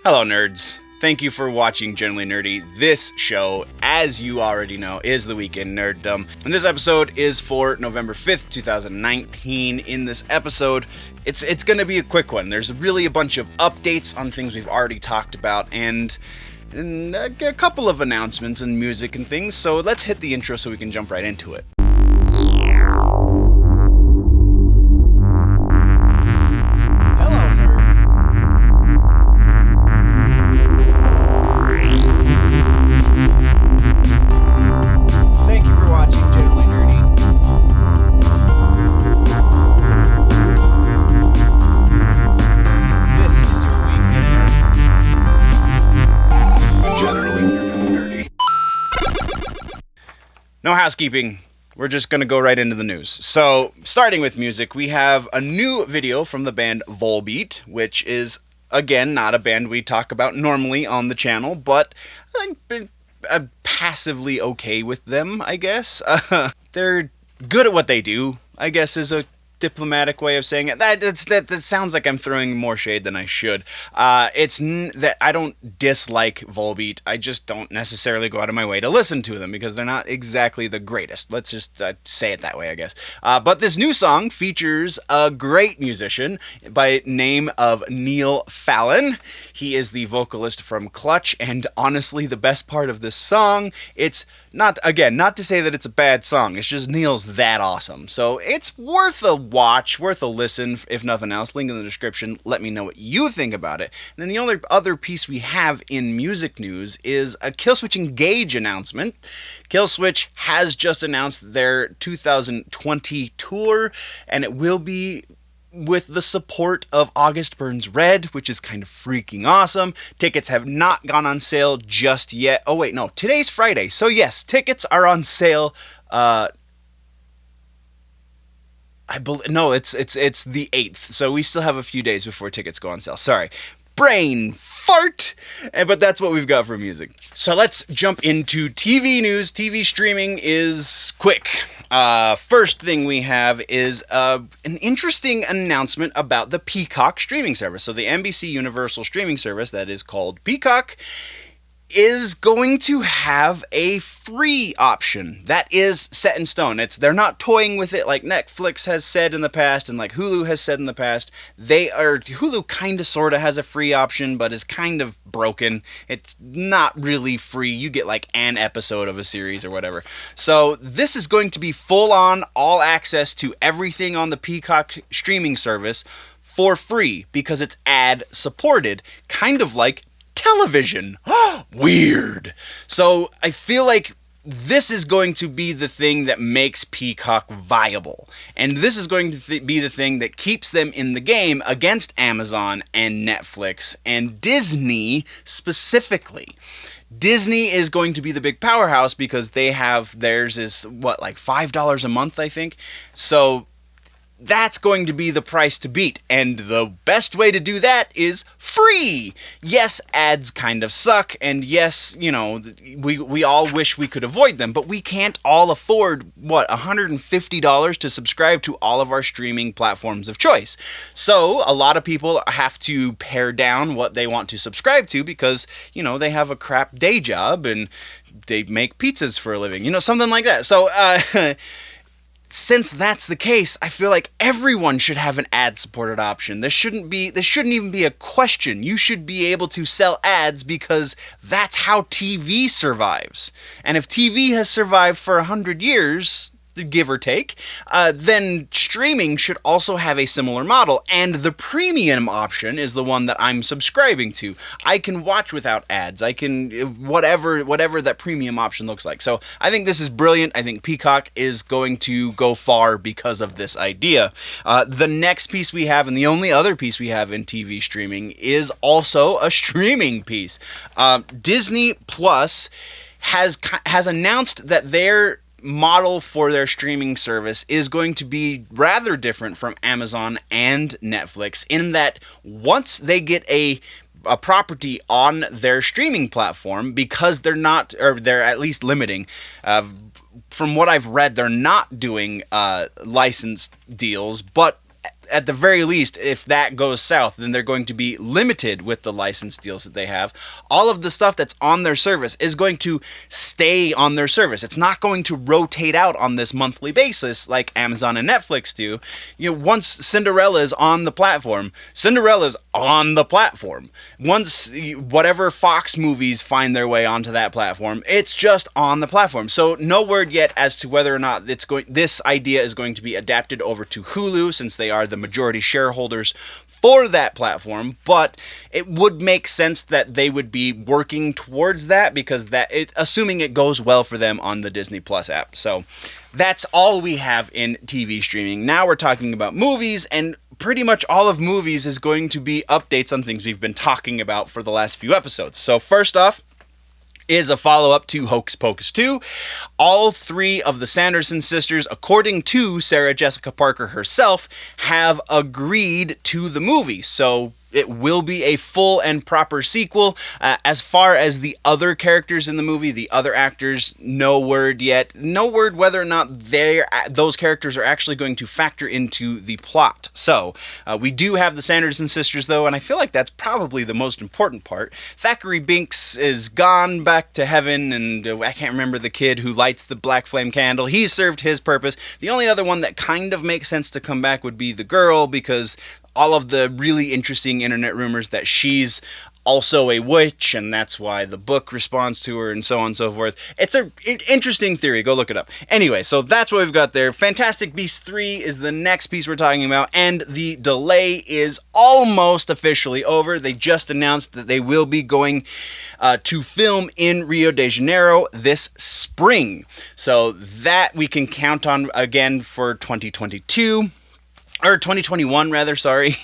Hello, nerds. Thank you for watching Generally Nerdy. This show, as you already know, is the Weekend Nerdom. And this episode is for November 5th, 2019. In this episode, it's going to be a quick one. There's really a bunch of updates on things we've already talked about and a couple of announcements and music and things. So let's hit the intro so we can jump right into it. No housekeeping, we're just going to go right into the news. So, starting with music, we have a new video from the band Volbeat, which is, again, not a band we talk about normally on the channel, but I'm passively okay with them, I guess. They're good at what they do, I guess is a diplomatic way of saying it. That sounds like I'm throwing more shade than I should. It's that I don't dislike Volbeat. I just don't necessarily go out of my way to listen to them because they're not exactly the greatest. Let's just say it that way, I guess. But this new song features a great musician by name of Neal Fallon. He is the vocalist from Clutch, and honestly, the best part of this song, it's not to say that it's a bad song, it's just Neal's that awesome. So it's worth a watch, worth a listen, if nothing else. Link in the description. Let me know what you think about it. And then the only other piece we have in music news is a Killswitch Engage announcement. Killswitch has just announced their 2020 tour, and it will be with the support of August Burns Red, which is kind of freaking awesome. Tickets have not gone on sale just yet. Oh wait, no, today's Friday. So yes, tickets are on sale. It's the 8th. So we still have a few days before tickets go on sale. Sorry. Brain fart! But that's what we've got for music. So let's jump into TV news. TV streaming is quick. First thing we have is an interesting announcement about the Peacock streaming service. So the NBC Universal streaming service that is called Peacock is going to have a free option that is set in stone. They're not toying with it like Netflix has said in the past and like Hulu has said in the past. Hulu kind of sort of has a free option, but is kind of broken. It's not really free. You get like an episode of a series or whatever. So this is going to be full on all access to everything on the Peacock streaming service for free because it's ad supported, kind of like television. Weird. So I feel like this is going to be the thing that makes Peacock viable. And this is going to be the thing that keeps them in the game against Amazon and Netflix and Disney specifically. Disney is going to be the big powerhouse because theirs is like $5 a month, I think. So that's going to be the price to beat, and the best way to do that is free. Yes, ads kind of suck, and yes, we all wish we could avoid them, but we can't all afford, $150 to subscribe to all of our streaming platforms of choice. So, a lot of people have to pare down what they want to subscribe to because, they have a crap day job, and they make pizzas for a living, something like that. So, since that's the case, I feel like everyone should have an ad-supported option. This shouldn't even be a question. You should be able to sell ads because that's how TV survives. And if TV has survived for 100 years, give or take, then streaming should also have a similar model, and the premium option is the one that I'm subscribing to. I can watch without ads. I can whatever that premium option looks like. So I think this is brilliant. I think Peacock is going to go far because of this idea. The next piece we have, and the only other piece we have in TV streaming, is also a streaming piece. Disney Plus has announced that their model for their streaming service is going to be rather different from Amazon and Netflix in that once they get a property on their streaming platform, because they're at least limiting, from what I've read, they're not doing licensed deals, but at the very least, if that goes south, then they're going to be limited with the license deals that they have. All of the stuff that's on their service is going to stay on their service. It's not going to rotate out on this monthly basis like Amazon and Netflix do. Once Cinderella is on the platform, Cinderella's on the platform. Once whatever Fox movies find their way onto that platform, it's just on the platform. So no word yet as to whether or not this idea is going to be adapted over to Hulu, since they are the majority shareholders for that platform, but it would make sense that they would be working towards that, because assuming it goes well for them on the Disney Plus app. So that's all we have in TV streaming. Now we're talking about movies, and pretty much all of movies is going to be updates on things we've been talking about for the last few episodes. So first off is a follow-up to Hocus Pocus 2. All three of the Sanderson sisters, according to Sarah Jessica Parker herself, have agreed to the movie. So it will be a full and proper sequel. As far as the other characters in the movie, the other actors, no word yet. No word whether or not those characters are actually going to factor into the plot. So, we do have the Sanderson sisters, though, and I feel like that's probably the most important part. Thackeray Binks is gone back to heaven, and I can't remember the kid who lights the black flame candle. He served his purpose. The only other one that kind of makes sense to come back would be the girl, because all of the really interesting internet rumors that she's also a witch, and that's why the book responds to her, and so on and so forth. It's an interesting theory. Go look it up. Anyway, so that's what we've got there. Fantastic Beasts 3 is the next piece we're talking about, and the delay is almost officially over. They just announced that they will be going to film in Rio De Janeiro this spring. So that we can count on again for 2022. Or 2021, rather, sorry.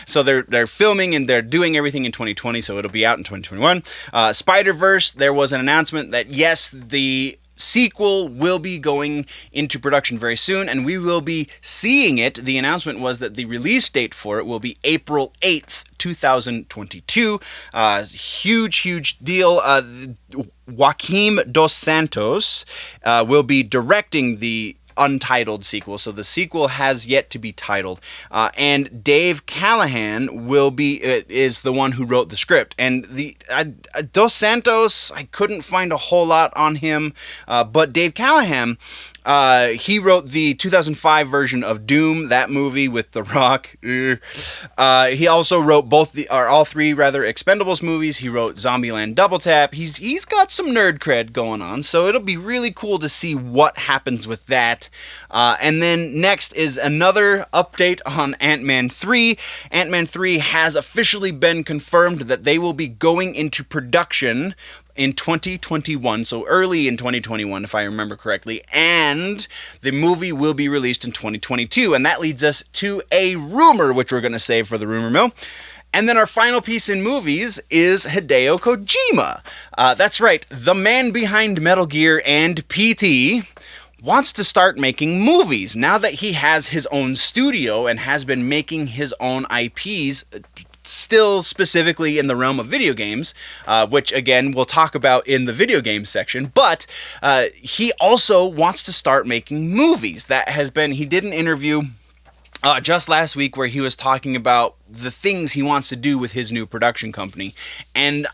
So they're filming and they're doing everything in 2020, so it'll be out in 2021. Spider-Verse, there was an announcement that, yes, the sequel will be going into production very soon, and we will be seeing it. The announcement was that the release date for it will be April 8th, 2022. Huge deal. Joaquim Dos Santos will be directing the untitled sequel, so the sequel has yet to be titled, and Dave Callaham is the one who wrote the script. And the Dos Santos, I couldn't find a whole lot on him, but Dave Callaham, he wrote the 2005 version of Doom, that movie with The Rock. He also wrote all three Expendables movies. He wrote Zombieland Double Tap. He's got some nerd cred going on, so it'll be really cool to see what happens with that. And then next is another update on Ant-Man 3. Ant-Man 3 has officially been confirmed that they will be going into production in 2021, so early in 2021 if I remember correctly, and the movie will be released in 2022, and that leads us to a rumor, which we're going to save for the rumor mill. And then our final piece in movies is Hideo Kojima. That's right, the man behind Metal Gear and PT wants to start making movies now that he has his own studio and has been making his own IPs, still specifically in the realm of video games, which again we'll talk about in the video game section, but he also wants to start making movies. He did an interview just last week where he was talking about the things he wants to do with his new production company, and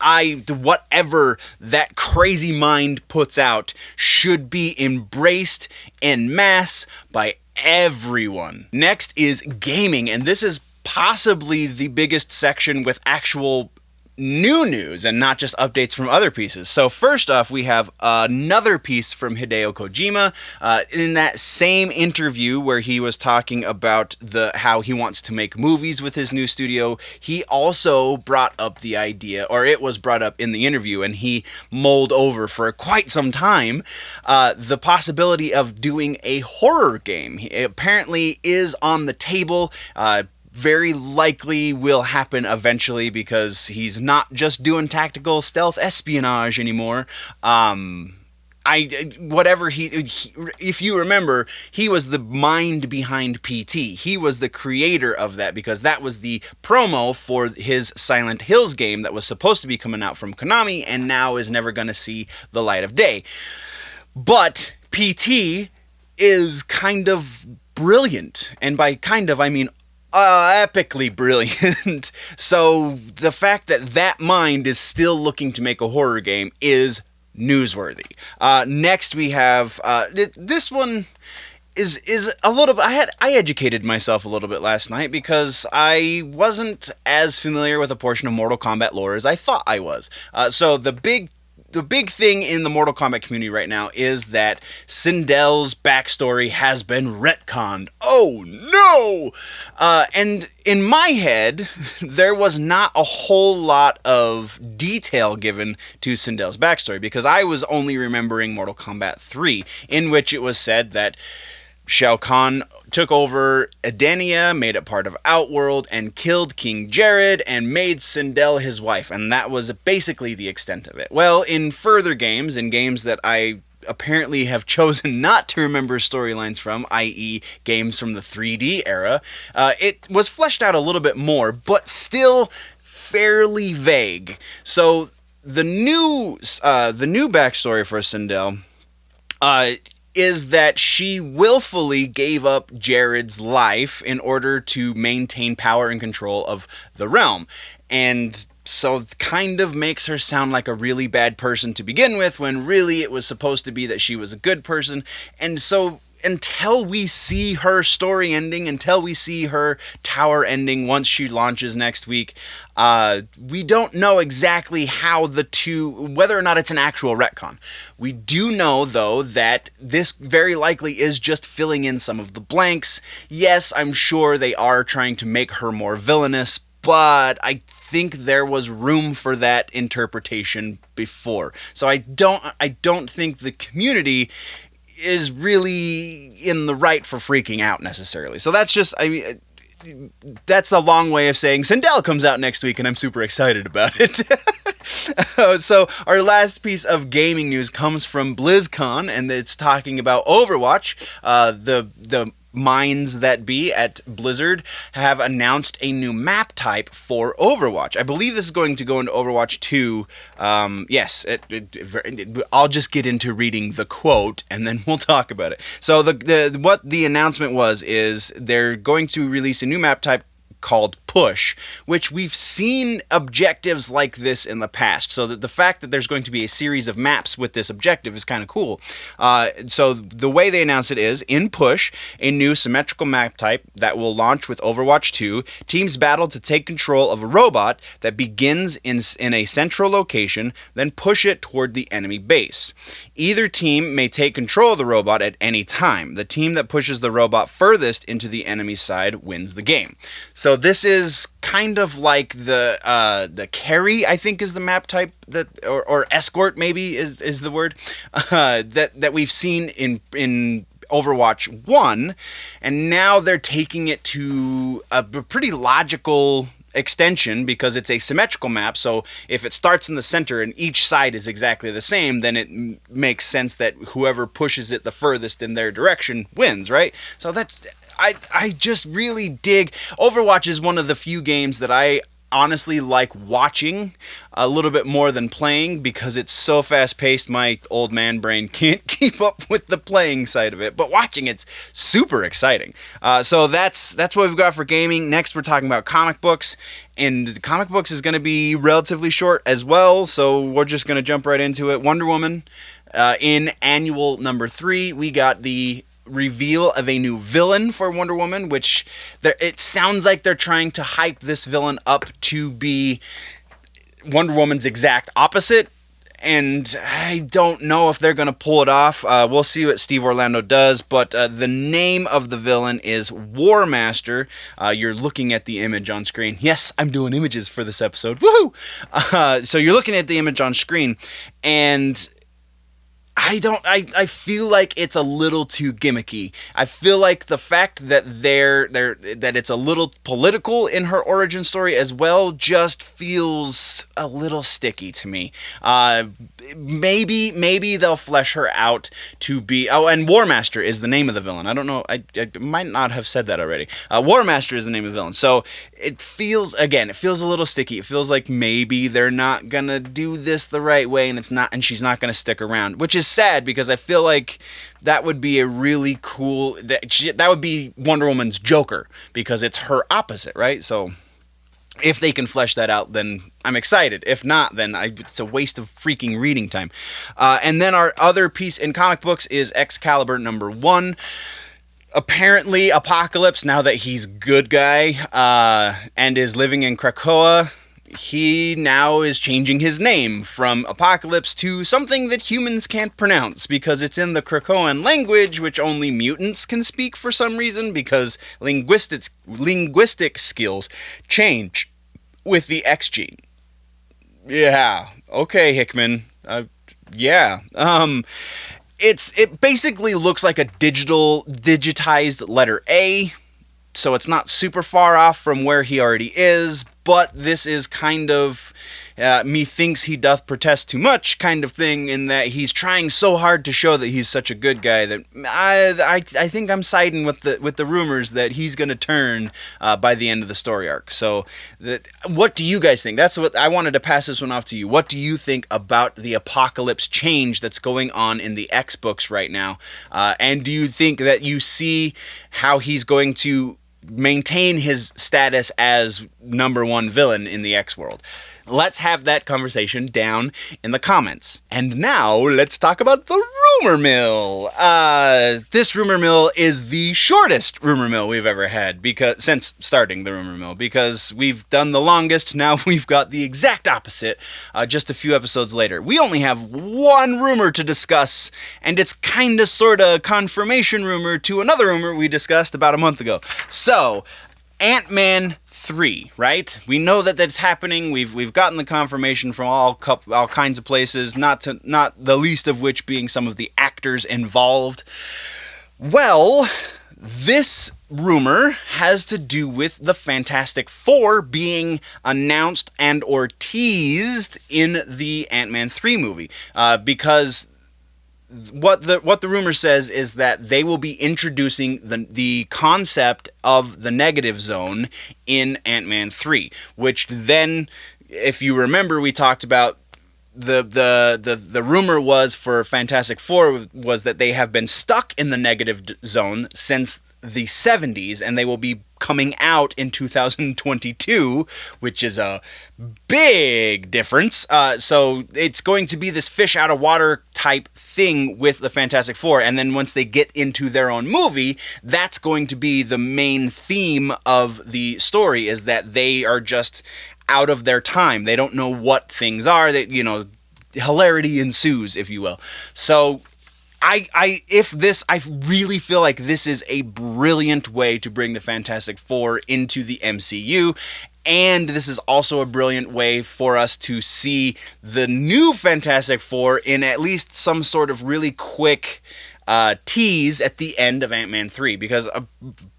whatever that crazy mind puts out should be embraced en masse by everyone. Next is gaming, and this is possibly the biggest section with actual new news and not just updates from other pieces. So first off, we have another piece from Hideo Kojima in that same interview where he was talking about how he wants to make movies with his new studio. He also brought up the idea, or it was brought up in the interview, and he mulled over for quite some time the possibility of doing a horror game. It apparently is on the table. Very likely will happen eventually, because he's not just doing tactical stealth espionage anymore. If you remember, he was the mind behind PT. He was the creator of that, because that was the promo for his Silent Hills game that was supposed to be coming out from Konami and now is never going to see the light of day. But PT is kind of brilliant, and by kind of I mean epically brilliant. So the fact that that mind is still looking to make a horror game is newsworthy. Next we have this one is a little bit. I educated myself a little bit last night because I wasn't as familiar with a portion of Mortal Kombat lore as I thought I was. So the big thing in the Mortal Kombat community right now is that Sindel's backstory has been retconned. Oh no! And in my head, there was not a whole lot of detail given to Sindel's backstory because I was only remembering Mortal Kombat 3, in which it was said that Shao Kahn took over Edenia, made it part of Outworld, and killed King Jared and made Sindel his wife, and that was basically the extent of it. Well, in further games, in games that I apparently have chosen not to remember storylines from, i.e. games from the 3D era, it was fleshed out a little bit more, but still fairly vague. So the new backstory for Sindel is that she willfully gave up Jared's life in order to maintain power and control of the realm. And so it kind of makes her sound like a really bad person to begin with, when really it was supposed to be that she was a good person. And so until we see her story ending, until we see her tower ending once she launches next week, we don't know exactly how whether or not it's an actual retcon. We do know, though, that this very likely is just filling in some of the blanks. Yes, I'm sure they are trying to make her more villainous, but I think there was room for that interpretation before. So I don't think the community is really in the right for freaking out necessarily. So that's just, that's a long way of saying Sindel comes out next week and I'm super excited about it. So our last piece of gaming news comes from BlizzCon, and it's talking about Overwatch. The minds that be at Blizzard have announced a new map type for Overwatch. I believe this is going to go into Overwatch 2. Yes, I'll just get into reading the quote and then we'll talk about it. So what the announcement was is they're going to release a new map type called Push, which we've seen objectives like this in the past. So that the fact that there's going to be a series of maps with this objective is kind of cool. So the way they announced it is, in Push, a new symmetrical map type that will launch with Overwatch 2, teams battle to take control of a robot that begins in a central location, then push it toward the enemy base. Either team may take control of the robot at any time. The team that pushes the robot furthest into the enemy side wins the game. So this is kind of like the carry, I think, is the map type that, or escort maybe is the word that we've seen in Overwatch 1, and now they're taking it to a pretty logical extension because it's a symmetrical map. So if it starts in the center and each side is exactly the same, then it makes sense that whoever pushes it the furthest in their direction wins, right? So I just really dig. Overwatch is one of the few games that I honestly like watching a little bit more than playing because it's so fast-paced my old man brain can't keep up with the playing side of it, but watching it's super exciting. So that's what we've got for gaming. Next we're talking about comic books, and the comic books is going to be relatively short as well, so we're just going to jump right into it. Wonder Woman, in annual number 3, we got the reveal of a new villain for Wonder Woman, which it sounds like they're trying to hype this villain up to be Wonder Woman's exact opposite, and I don't know if they're going to pull it off. We'll see what Steve Orlando does, but the name of the villain is War Master. You're looking at the image on screen. Yes, I'm doing images for this episode. Woohoo! So you're looking at the image on screen, and I feel like it's a little too gimmicky. I feel like the fact that that it's a little political in her origin story as well just feels a little sticky to me. Maybe they'll flesh her out to be... Oh, and War Master is the name of the villain. I don't know. I might not have said that already. War Master is the name of the villain. So it feels a little sticky. It feels like maybe they're not gonna do this the right way, and she's not gonna stick around, which is sad because I feel like that would be a really cool, that would be Wonder Woman's Joker, because it's her opposite, right? So if they can flesh that out, then I'm excited. If not, then it's a waste of freaking reading time. And then our other piece in comic books is Excalibur #1. Apparently, Apocalypse, now that he's good guy and is living in Krakoa, he now is changing his name from Apocalypse to something that humans can't pronounce because it's in the Krakoan language, which only mutants can speak for some reason, because linguistic skills change with the X gene. Yeah. Okay, Hickman. Yeah. It basically looks like a digitized letter A, so it's not super far off from where he already is, but this is kind of methinks he doth protest too much kind of thing, in that he's trying so hard to show that he's such a good guy that I think I'm siding with the rumors that he's going to turn by the end of the story arc. So what do you guys think? That's what I wanted to pass this one off to you. What do you think about the Apocalypse change that's going on in the X books right now? And do you think that you see how he's going to maintain his status as #1 villain in the X world? Let's have that conversation down in the comments. And now let's talk about the rumor mill. This rumor mill is the shortest rumor mill we've ever had since starting the rumor mill, because we've done the longest. Now we've got the exact opposite just a few episodes later. We only have one rumor to discuss, and it's kind of sort of confirmation rumor to another rumor we discussed about a month ago. So, Ant-Man 3, right? We know that that's happening. We've gotten the confirmation from all kinds of places, not the least of which being some of the actors involved. Well, this rumor has to do with the Fantastic Four being announced and or teased in the Ant-Man 3 movie, because what the rumor says is that they will be introducing the concept of the negative zone in Ant-Man 3, which then, if you remember, we talked about the rumor was for Fantastic Four was that they have been stuck in the negative zone since the 70s, and they will be coming out in 2022, which is a big difference. So it's going to be this fish out of water type thing with the Fantastic Four, and then once they get into their own movie, that's going to be the main theme of the story, is that they are just out of their time. They don't know what things are. That, hilarity ensues, if you will. So I really feel like this is a brilliant way to bring the Fantastic Four into the MCU, and this is also a brilliant way for us to see the new Fantastic Four in at least some sort of really quick tease at the end of Ant-Man 3, because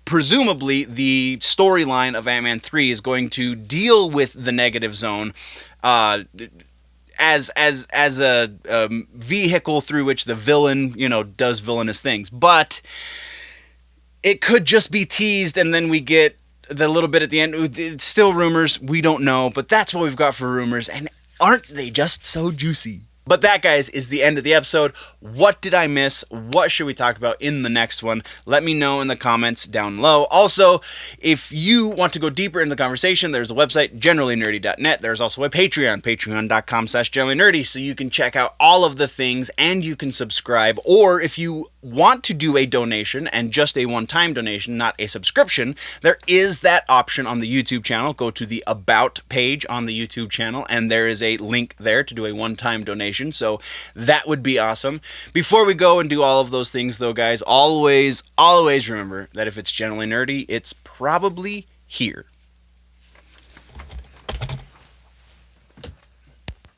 presumably the storyline of Ant-Man 3 is going to deal with the negative zone as a vehicle through which the villain, does villainous things. But it could just be teased, and then we get the little bit at the end. It's still rumors. We don't know, but that's what we've got for rumors, and aren't they just so juicy? But that, guys, is the end of the episode. What did I miss? What should we talk about in the next one? Let me know in the comments down below. Also, if you want to go deeper into the conversation, there's a website, generallynerdy.net. There's also a Patreon, patreon.com/generallynerdy, so you can check out all of the things and you can subscribe. Or if you want to do a donation, and just a one-time donation, not a subscription, there is that option on the YouTube channel. Go to the About page on the YouTube channel, and there is a link there to do a one-time donation, so that would be awesome. Before we go and do all of those things, though, guys, always remember that if it's generally nerdy, it's probably here.